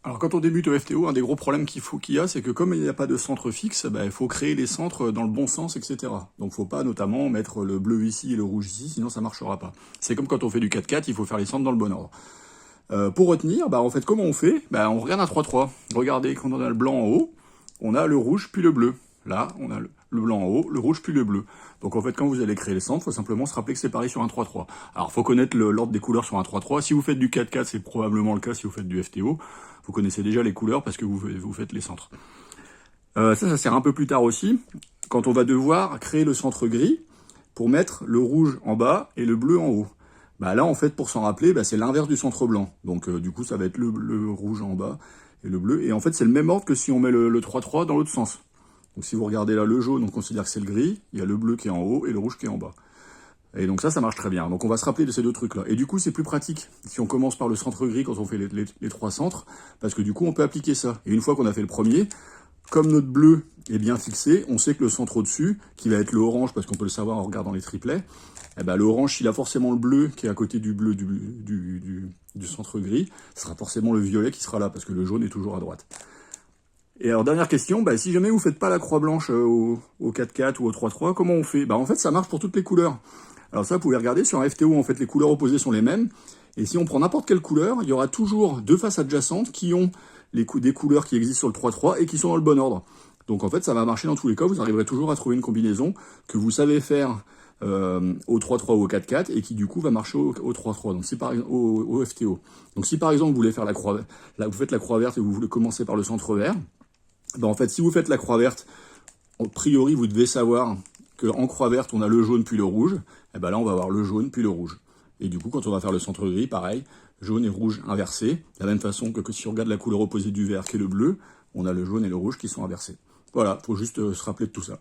Alors quand on débute au FTO, un des gros problèmes qu'il y a, c'est que comme il n'y a pas de centre fixe, il faut créer les centres dans le bon sens, etc. Donc faut pas notamment mettre le bleu ici et le rouge ici, sinon ça marchera pas. C'est comme quand on fait du 4-4, il faut faire les centres dans le bon ordre. Pour retenir, en fait, comment on fait? On regarde un 3-3. Regardez, quand on a le blanc en haut, on a le rouge puis le bleu. Là, on a le blanc en haut, le rouge puis le bleu. Donc en fait, quand vous allez créer les centres, il faut simplement se rappeler que c'est pareil sur un 3-3. Alors, faut connaître l'ordre des couleurs sur un 3-3. Si vous faites du 4-4, c'est probablement le cas si vous faites du FTO. Vous connaissez déjà les couleurs parce que vous faites les centres. Ça sert un peu plus tard aussi, quand on va devoir créer le centre gris pour mettre le rouge en bas et le bleu en haut. Là, en fait, pour s'en rappeler, c'est l'inverse du centre blanc. Donc, du coup, ça va être le rouge en bas et le bleu. Et en fait, c'est le même ordre que si on met le 3-3 dans l'autre sens. Donc, si vous regardez là, le jaune, on considère que c'est le gris. Il y a le bleu qui est en haut et le rouge qui est en bas. Et donc ça marche très bien. Donc, on va se rappeler de ces deux trucs-là. Et du coup, c'est plus pratique si on commence par le centre gris quand on fait les trois centres. Parce que du coup, on peut appliquer ça. Et une fois qu'on a fait le premier, comme notre bleu est bien fixé, on sait que le centre au-dessus, qui va être le orange, parce qu'on peut le savoir en regardant les triplets, le orange, s'il a forcément le bleu qui est à côté du bleu du centre gris, ce sera forcément le violet qui sera là, parce que le jaune est toujours à droite. Et alors, dernière question, si jamais vous faites pas la croix blanche au 4-4 ou au 3-3, comment on fait? En fait, ça marche pour toutes les couleurs. Alors ça, vous pouvez regarder, sur un FTO, en fait, les couleurs opposées sont les mêmes. Et si on prend n'importe quelle couleur, il y aura toujours deux faces adjacentes qui ont des couleurs qui existent sur le 3-3 et qui sont dans le bon ordre. Donc en fait, ça va marcher dans tous les cas, vous arriverez toujours à trouver une combinaison que vous savez faire au 3-3 ou au 4-4 et qui du coup va marcher au 3-3, donc si par exemple au FTO. Donc si par exemple vous voulez faire la croix, là vous faites la croix verte et vous voulez commencer par le centre vert, en fait si vous faites la croix verte, a priori vous devez savoir qu'en croix verte on a le jaune puis le rouge, et là on va avoir le jaune puis le rouge. Et du coup quand on va faire le centre gris, pareil, jaune et rouge inversés, de la même façon que si on regarde la couleur opposée du vert qui est le bleu, on a le jaune et le rouge qui sont inversés. Voilà, faut juste se rappeler de tout ça.